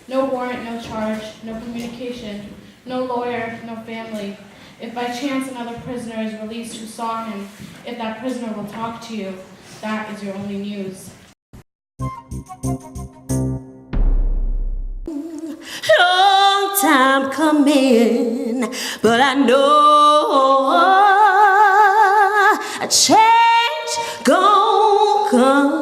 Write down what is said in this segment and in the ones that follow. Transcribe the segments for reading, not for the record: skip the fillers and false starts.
No warrant, no charge, no communication, no lawyer, no family. If by chance another prisoner is released who saw him, if that prisoner will talk to you, that is your only news. Long time coming, but I know a change gon' come.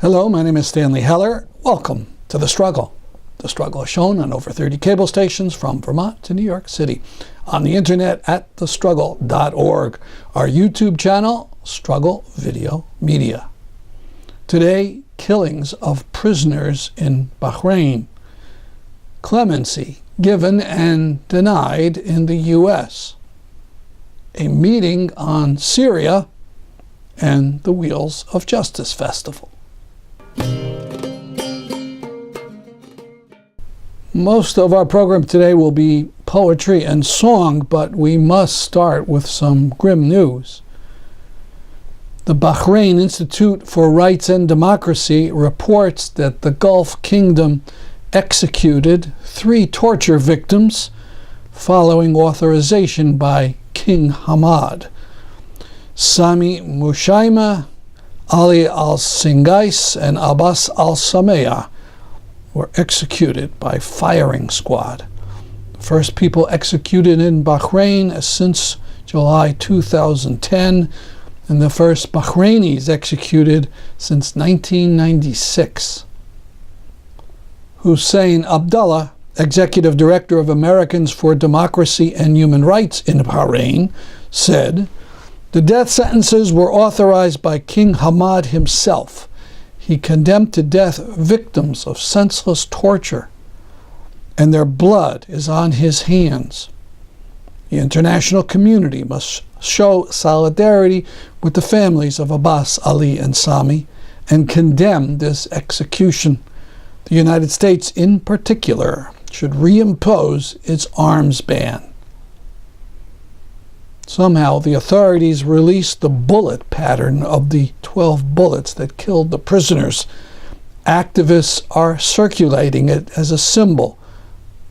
Hello, my name is Stanley Heller. Welcome to The Struggle. The Struggle is shown on over 30 cable stations from Vermont to New York City. On the internet at thestruggle.org. Our YouTube channel, Struggle Video Media. Today, killings of prisoners in Bahrain. Clemency given and denied in the U.S. A meeting on Syria and the Wheels of Justice Festival. Most of our program today will be poetry and song, but we must start with some grim news. The Bahrain Institute for Rights and Democracy reports that the Gulf Kingdom executed 3 torture victims following authorization by King Hamad. Sami Mushaima, Ali al-Singais, and Abbas al-Samea were executed by firing squad. The first people executed in Bahrain since July 2010, and the first Bahrainis executed since 1996. Hussein Abdullah, Executive Director of Americans for Democracy and Human Rights in Bahrain, said, "The death sentences were authorized by King Hamad himself. He condemned to death victims of senseless torture, and their blood is on his hands. The international community must show solidarity with the families of Abbas, Ali, and Sami and condemn this execution. The United States, in particular, should reimpose its arms ban." Somehow, the authorities released the bullet pattern of the 12 bullets that killed the prisoners. Activists are circulating it as a symbol,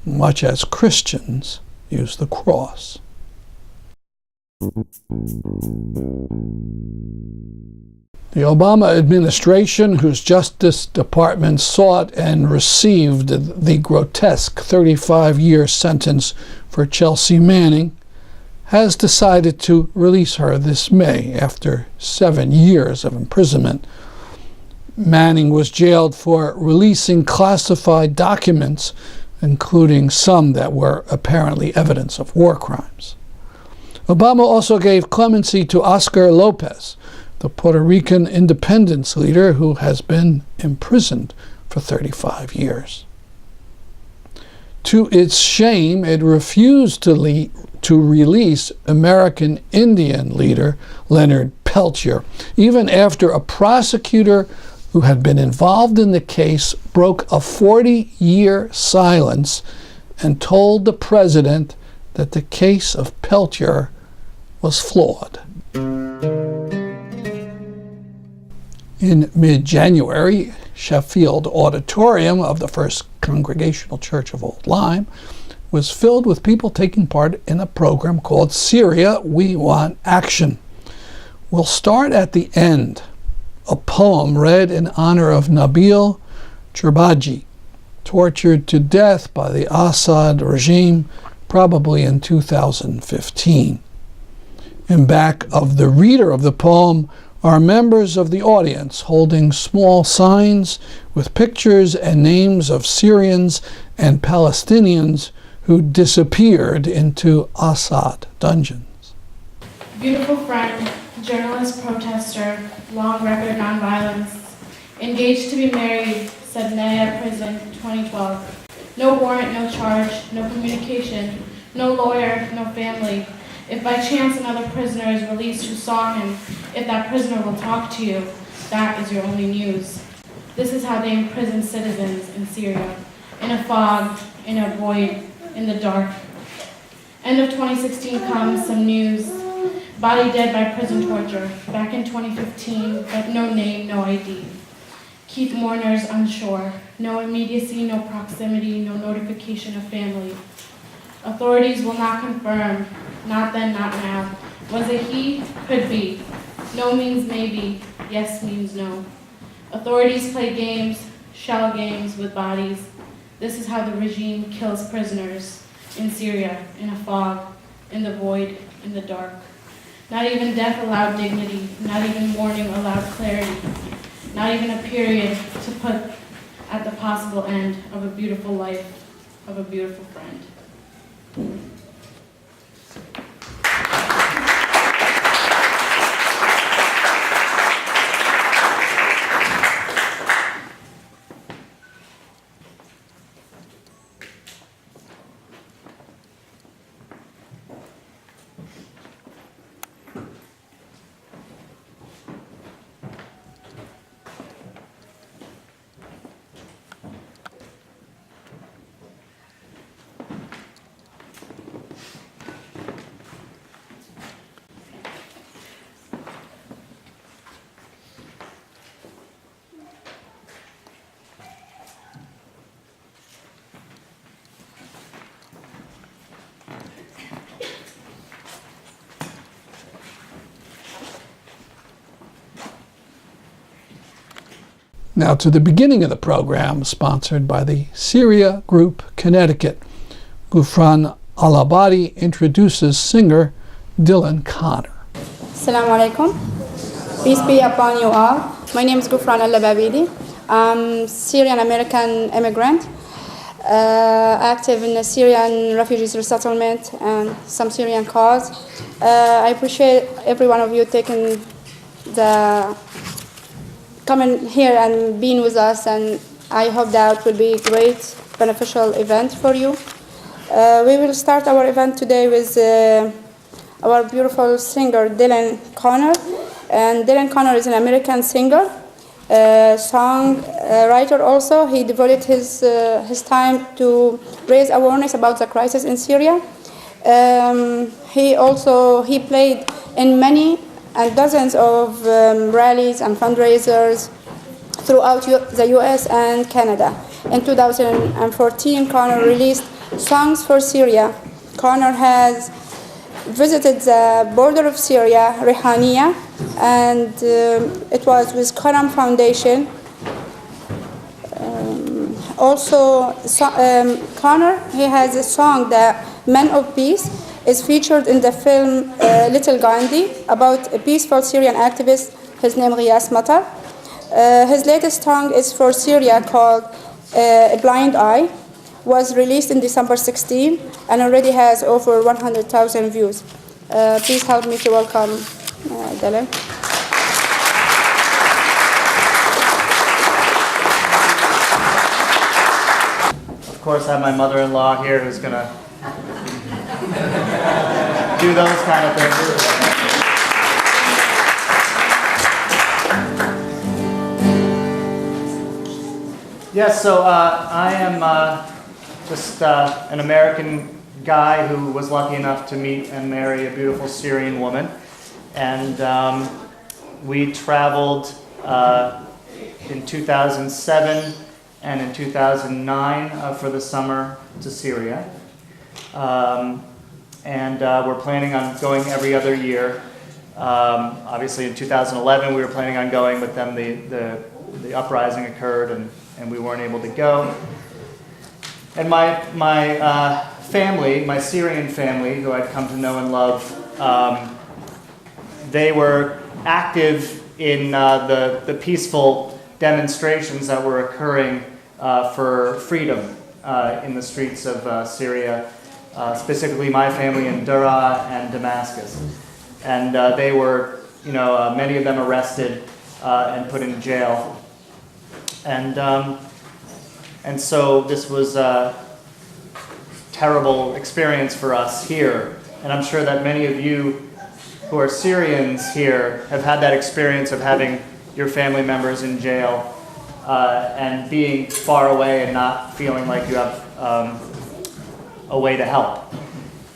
much as Christians use the cross. The Obama administration, whose Justice Department sought and received the grotesque 35-year sentence for Chelsea Manning, has decided to release her this May after 7 years of imprisonment. Manning was jailed for releasing classified documents, including some that were apparently evidence of war crimes. Obama also gave clemency to Oscar Lopez, the Puerto Rican independence leader who has been imprisoned for 35 years. To its shame, it refused to release American Indian leader Leonard Peltier, even after a prosecutor who had been involved in the case broke a 40-year silence and told the president that the case of Peltier was flawed. In mid-January, Sheffield Auditorium of the First Congregational Church of Old Lyme was filled with people taking part in a program called Syria, We Want Action. We'll start at the end, a poem read in honor of Nabil Cherbaji, tortured to death by the Assad regime, probably in 2015. In back of the reader of the poem are members of the audience holding small signs with pictures and names of Syrians and Palestinians who disappeared into Assad dungeons. Beautiful friend, journalist, protester, long record nonviolence, engaged to be married, said Naya Prison, 2012. No warrant, no charge, no communication, no lawyer, no family. If by chance another prisoner is released who saw him, if that prisoner will talk to you, that is your only news. This is how they imprison citizens in Syria, in a fog, in a void, in the dark. End of 2016 comes, some news. Body dead by prison torture. Back in 2015, but no name, no ID. keep mourners unsure. No immediacy, no proximity, no notification of family. Authorities will not confirm, not then, not now. Was it he? Could be. No means maybe, yes means no. Authorities play games, shell games with bodies. This is how the regime kills prisoners in Syria, in a fog, in the void, in the dark. Not even death allowed dignity, not even mourning allowed clarity, not even a period to put at the possible end of a beautiful life, of a beautiful friend. Now to the beginning of the program, sponsored by the Syria Group Connecticut. Gufran Al-Abadi introduces singer Dylan Connor. Assalamu alaikum. Peace be upon you all. My name is Gufran Al-Abadi. I'm Syrian American immigrant, active in the Syrian refugees resettlement and some Syrian cause. I appreciate every one of you taking the coming here and being with us, and I hope that will be a great beneficial event for you. We will start our event today with our beautiful singer Dylan Connor, and Dylan Connor is an American singer, song writer also. He devoted his time to raise awareness about the crisis in Syria. He played in many and dozens of rallies and fundraisers throughout the US and Canada. In 2014, Connor released Songs for Syria. Connor has visited the border of Syria, Rihania, and it was with Karam Foundation. Connor, he has a song, The Men of Peace, is featured in the film Little Gandhi, about a peaceful Syrian activist, his name Riyas Matar. His latest song is for Syria called A Blind Eye, was released in December 16 and already has over 100,000 views. Please help me to welcome Dylan. Of course, I have my mother-in-law here who's going to do those kind of things. Yes, so I am just an American guy who was lucky enough to meet and marry a beautiful Syrian woman. And we traveled in 2007 and in 2009 for the summer to Syria. And we're planning on going every other year. Obviously in 2011 we were planning on going, but then the uprising occurred and we weren't able to go. And my family, my Syrian family, who I'd come to know and love, they were active in the peaceful demonstrations that were occurring for freedom in the streets of Syria, specifically my family in Dura and Damascus. And they were, many of them arrested and put in jail. And so this was a terrible experience for us here. And I'm sure that many of you who are Syrians here have had that experience of having your family members in jail and being far away and not feeling like you have a way to help.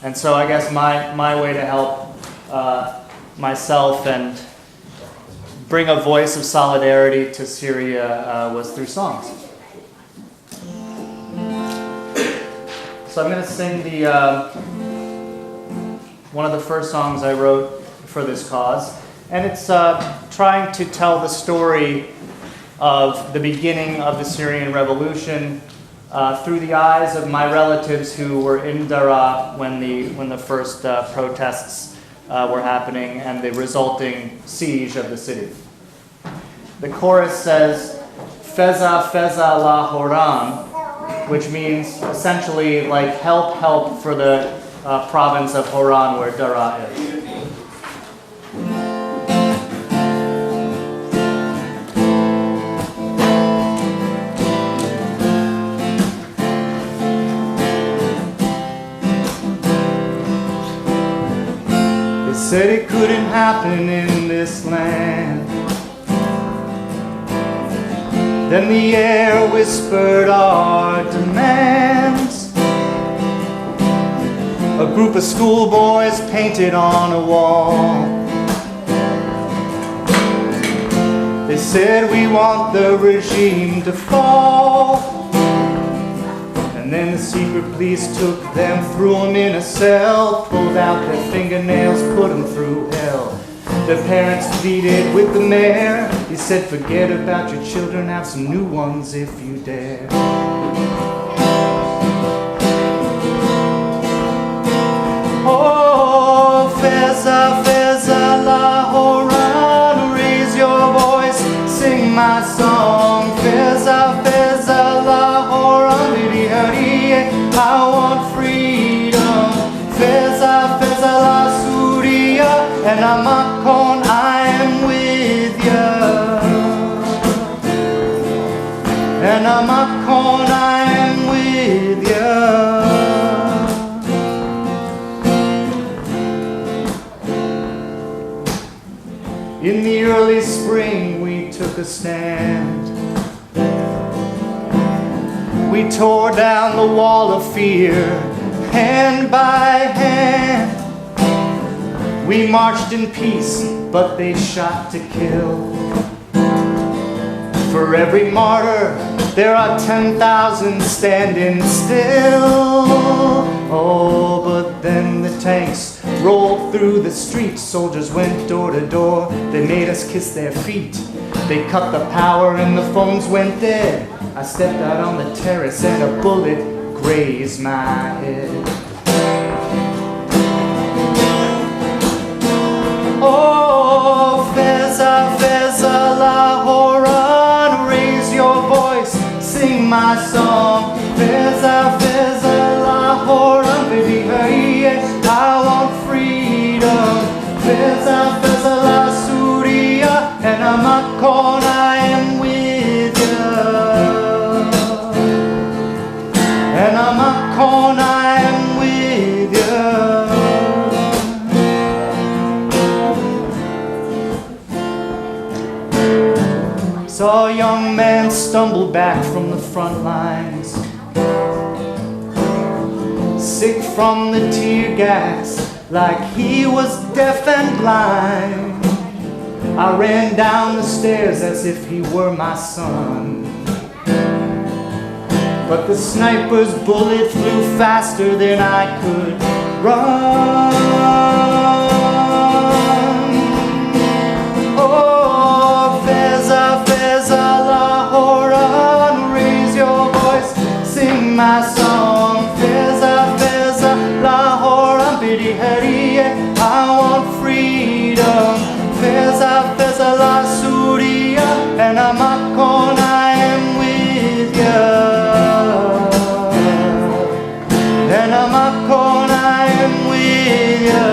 And so I guess my way to help myself and bring a voice of solidarity to Syria was through songs. So I'm going to sing one of the first songs I wrote for this cause, and it's trying to tell the story of the beginning of the Syrian revolution through the eyes of my relatives who were in Daraa when the first protests were happening and the resulting siege of the city. The chorus says, "Feza, Feza la Horan," which means essentially like help, help for the province of Horan where Daraa is. They said it couldn't happen in this land. Then the air whispered our demands. A group of schoolboys painted on a wall. They said we want the regime to fall. And then the secret police took them, threw them in a cell, pulled out their fingernails, put them through hell. Their parents pleaded with the mayor. He said, forget about your children, have some new ones if you dare. Oh, Feza, Feza la Horan, raise your voice, sing my song. Feza, Feza la Horan, I want freedom. Feza, Feza la Syria, and Amakon, I am with ya. And Amakon, I am with ya. In the early spring we took a stand. We tore down the wall of fear, hand by hand. We marched in peace, but they shot to kill. For every martyr, there are 10,000 standing still. Oh, but then the tanks rolled through the streets. Soldiers went door to door. They made us kiss their feet. They cut the power and the phones went dead. I stepped out on the terrace and a bullet grazed my head. Oh, Feza, Feza la Horan, raise your voice, sing my song. Feza, Feza la Horan, baby, I want freedom. Feza, Feza la Syria, and Amakon, I am with ya. And Amakon, I am with ya. Saw a young man stumble back from the front lines, sick from the tear gas, like he was deaf and blind. I ran down the stairs as if he were my son, but the sniper's bullet flew faster than I could run. Oh, Feza, Feza la Horan, raise your voice, sing my song. Feza, Feza la Horan, bidi hariye, I want freedom. Feza, Feza la Syria, and Amakon, I am with ya. And Amakon, I am with ya.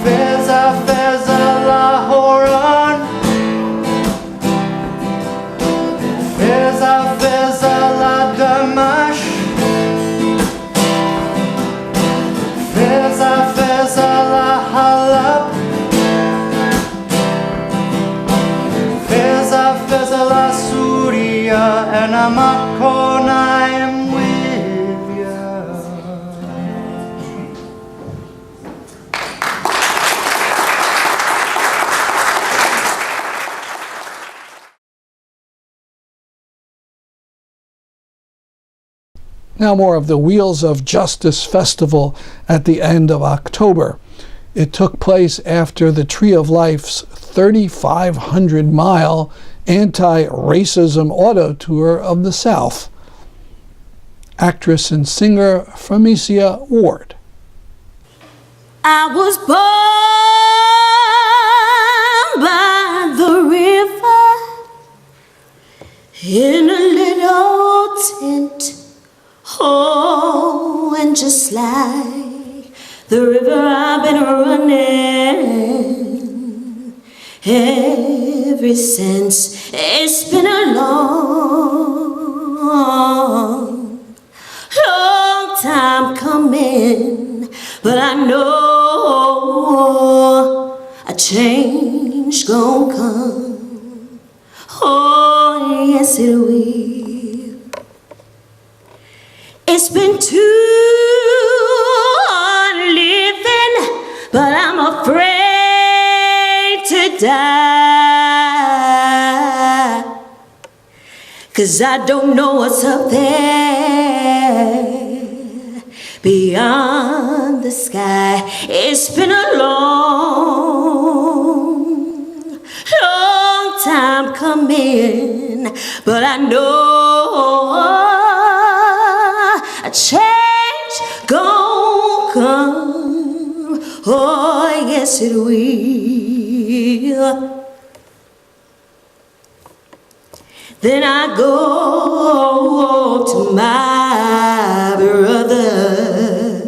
Feza, Feza la Horan. Feza, Feza la Damash. Feza, Feza la Halab. Feza, Feza la Syria, and Amakon, I am with ya. Now more of the Wheels of Justice Festival at the end of October. It took place after the Tree of Life's 3,500-mile anti-racism auto tour of the South. Actress and singer Framicia Ward. I was born by the river in a little tent. Oh, and just like the river I've been running ever since. It's been a long time coming, but I know a change gon' come. Oh, yes it will. It's been too hard living, but I'm afraid to die, 'cause I don't know what's up there beyond the sky. It's been a long time coming, but I know a change gon' come. Oh, yes it will. Then I go to my brother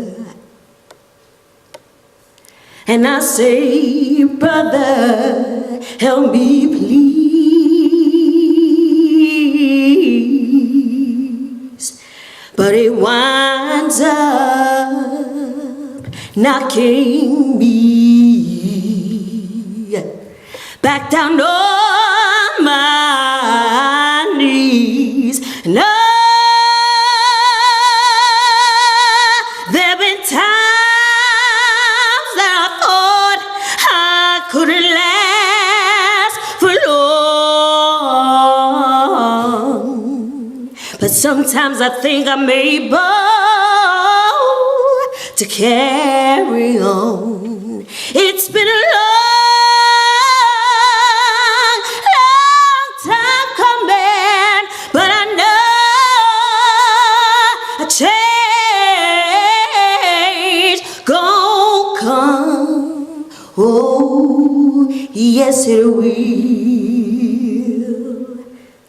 and I say, brother, help me please. But it winds up knocking me back down on my knees. No, there've been times that I thought I couldn't last for long, but sometimes I think I'm able to carry on. It's been a long time coming, but I know a change gon' come. Oh, yes it will.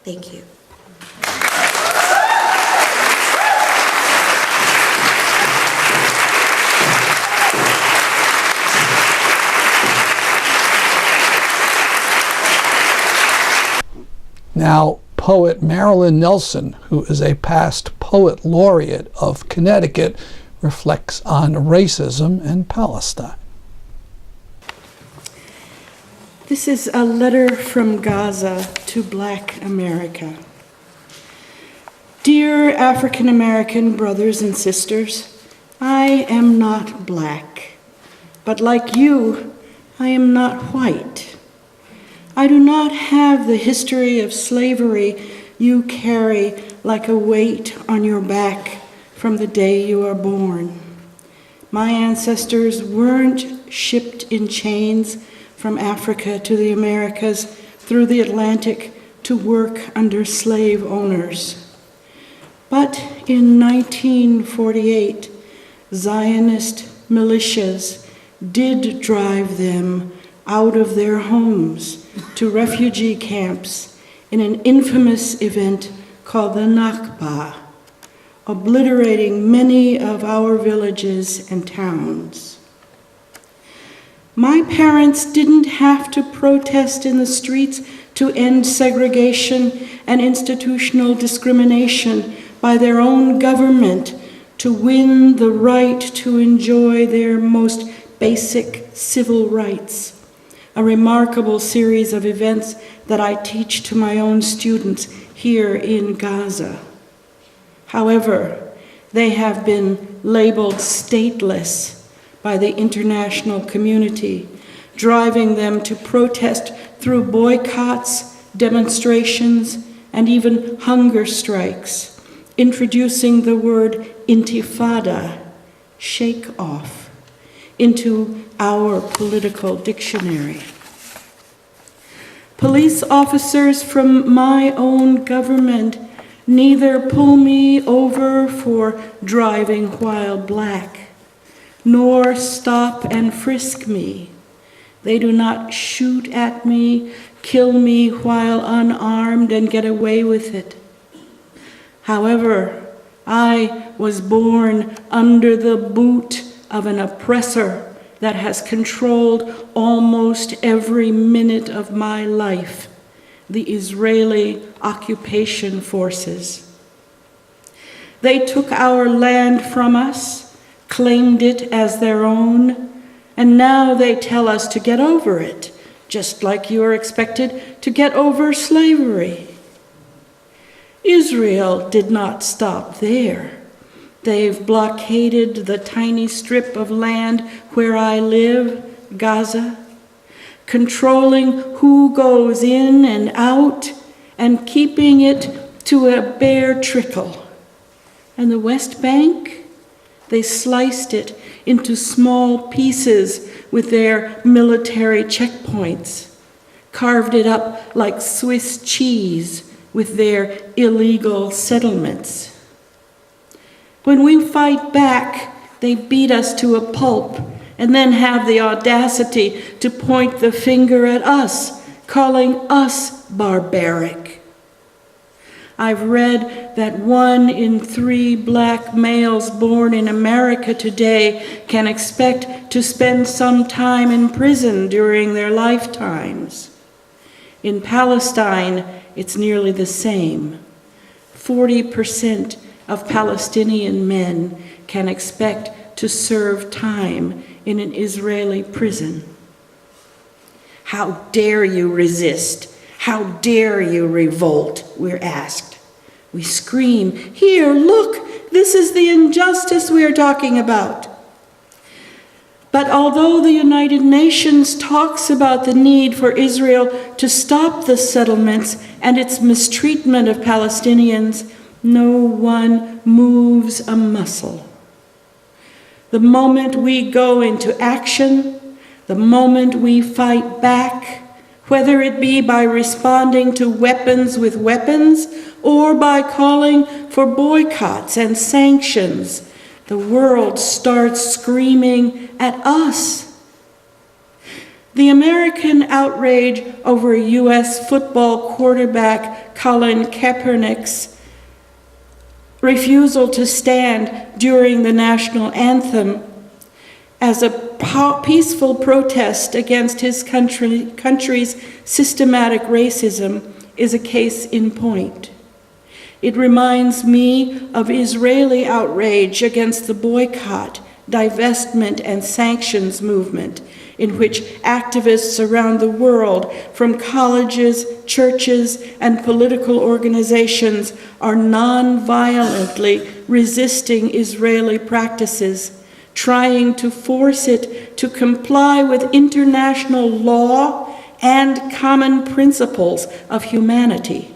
Thank you. Now, poet Marilyn Nelson, who is a past poet laureate of Connecticut, reflects on racism in Palestine. This is a letter from Gaza to Black America. Dear African American brothers and sisters, I am not black, but like you, I am not white. I do not have the history of slavery you carry like a weight on your back from the day you are born. My ancestors weren't shipped in chains from Africa to the Americas through the Atlantic to work under slave owners. But in 1948, Zionist militias did drive them out of their homes to refugee camps in an infamous event called the Nakba, obliterating many of our villages and towns. My parents didn't have to protest in the streets to end segregation and institutional discrimination by their own government to win the right to enjoy their most basic civil rights. A remarkable series of events that I teach to my own students here in Gaza. However, they have been labeled stateless by the international community, driving them to protest through boycotts, demonstrations, and even hunger strikes introducing the word intifada, shake off, into our political dictionary. Police officers from my own government neither pull me over for driving while black, nor stop and frisk me. They do not shoot at me, kill me while unarmed, and get away with it. However, I was born under the boot of an oppressor that has controlled almost every minute of my life, the Israeli occupation forces. They took our land from us, claimed it as their own, and now they tell us to get over it, just like you are expected to get over slavery. Israel did not stop there. They've blockaded the tiny strip of land where I live, Gaza, controlling who goes in and out and keeping it to a bare trickle. And the West Bank, they sliced it into small pieces with their military checkpoints, carved it up like Swiss cheese with their illegal settlements. When we fight back, they beat us to a pulp and then have the audacity to point the finger at us, calling us barbaric. I've read that 1 in 3 black males born in America today can expect to spend some time in prison during their lifetimes. In Palestine, it's nearly the same. 40% of Palestinian men can expect to serve time in an Israeli prison. How dare you resist? How dare you revolt? We're asked. We scream, here, look, this is the injustice we are talking about. But although the United Nations talks about the need for Israel to stop the settlements and its mistreatment of Palestinians, no one moves a muscle. The moment we go into action, the moment we fight back, whether it be by responding to weapons with weapons or by calling for boycotts and sanctions, the world starts screaming at us. The American outrage over U.S. football quarterback Colin Kaepernick's refusal to stand during the national anthem as a peaceful protest against his country's systematic racism is a case in point. It reminds me of Israeli outrage against the boycott, divestment, and sanctions movement, in which activists around the world, from colleges, churches, and political organizations, are non-violently resisting Israeli practices, trying to force it to comply with international law and common principles of humanity.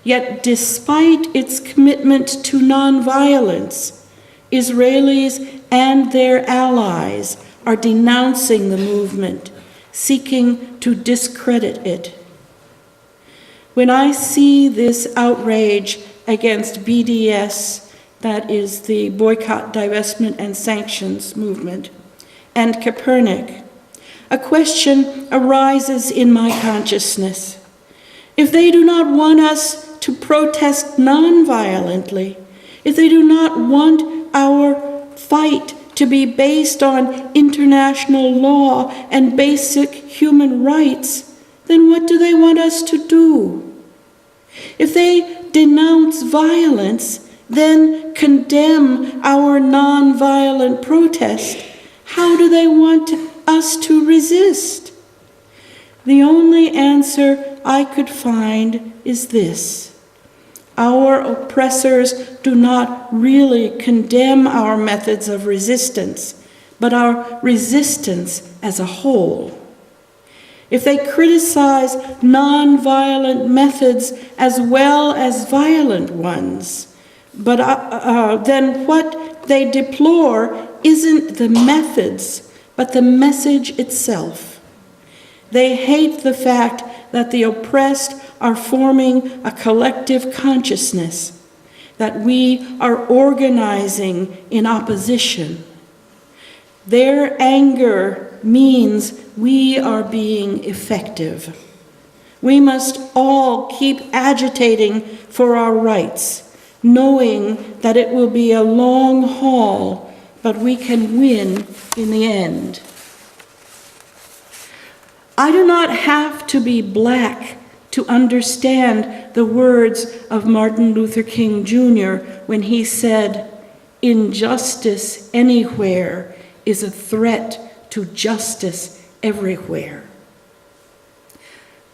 Yet, despite its commitment to nonviolence, Israelis and their allies are denouncing the movement, seeking to discredit it. When I see this outrage against BDS, that is the boycott, divestment, and sanctions movement, and Kaepernick, a question arises in my consciousness. If they do not want us to protest non-violently, if they do not want our fight to be based on international law and basic human rights, then what do they want us to do? If they denounce violence, then condemn our non-violent protest, how do they want us to resist? The only answer I could find is this. Our oppressors do not really condemn our methods of resistance, but our resistance as a whole. if they criticize nonviolent methods as well as violent ones, but then what they deplore isn't the methods, but the message itself. They hate the fact that the oppressed are forming a collective consciousness, that we are organizing in opposition. Their anger means we are being effective. We must all keep agitating for our rights, knowing that it will be a long haul, but we can win in the end. I do not have to be black to understand the words of Martin Luther King Jr. when he said, "Injustice anywhere is a threat to justice everywhere."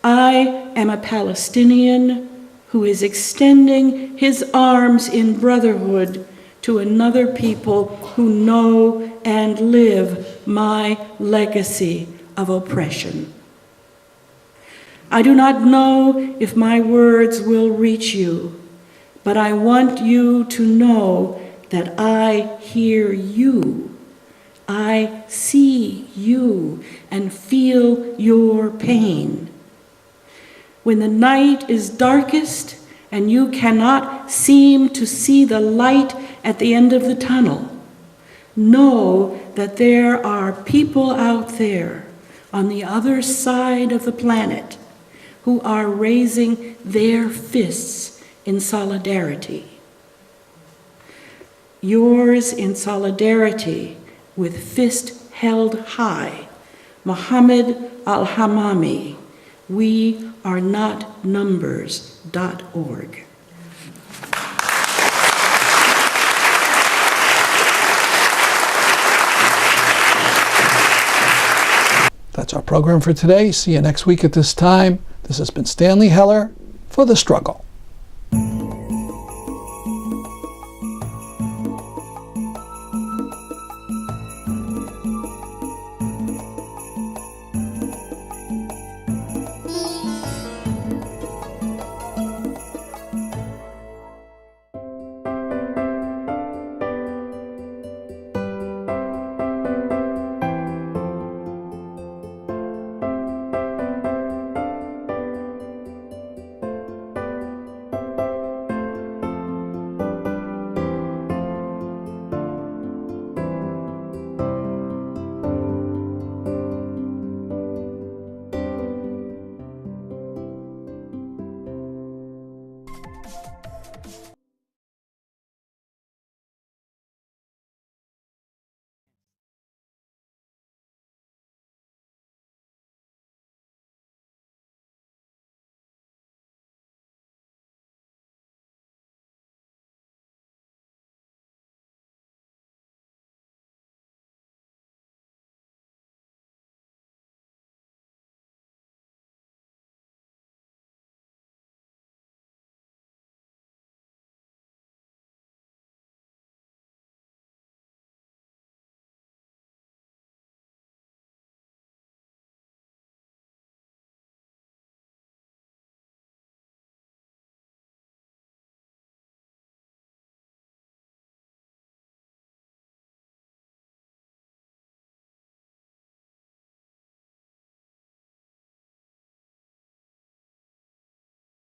I am a Palestinian who is extending his arms in brotherhood to another people who know and live my legacy of oppression. I do not know if my words will reach you, but I want you to know that I hear you. I see you and feel your pain. When the night is darkest and you cannot seem to see the light at the end of the tunnel, know that there are people out there on the other side of the planet who are raising their fists in solidarity. Yours in solidarity with fist held high, Mohammed Al-Hamami, wearenotnumbers.org. That's our program for today. See you next week at this time. This has been Stanley Heller for The Struggle.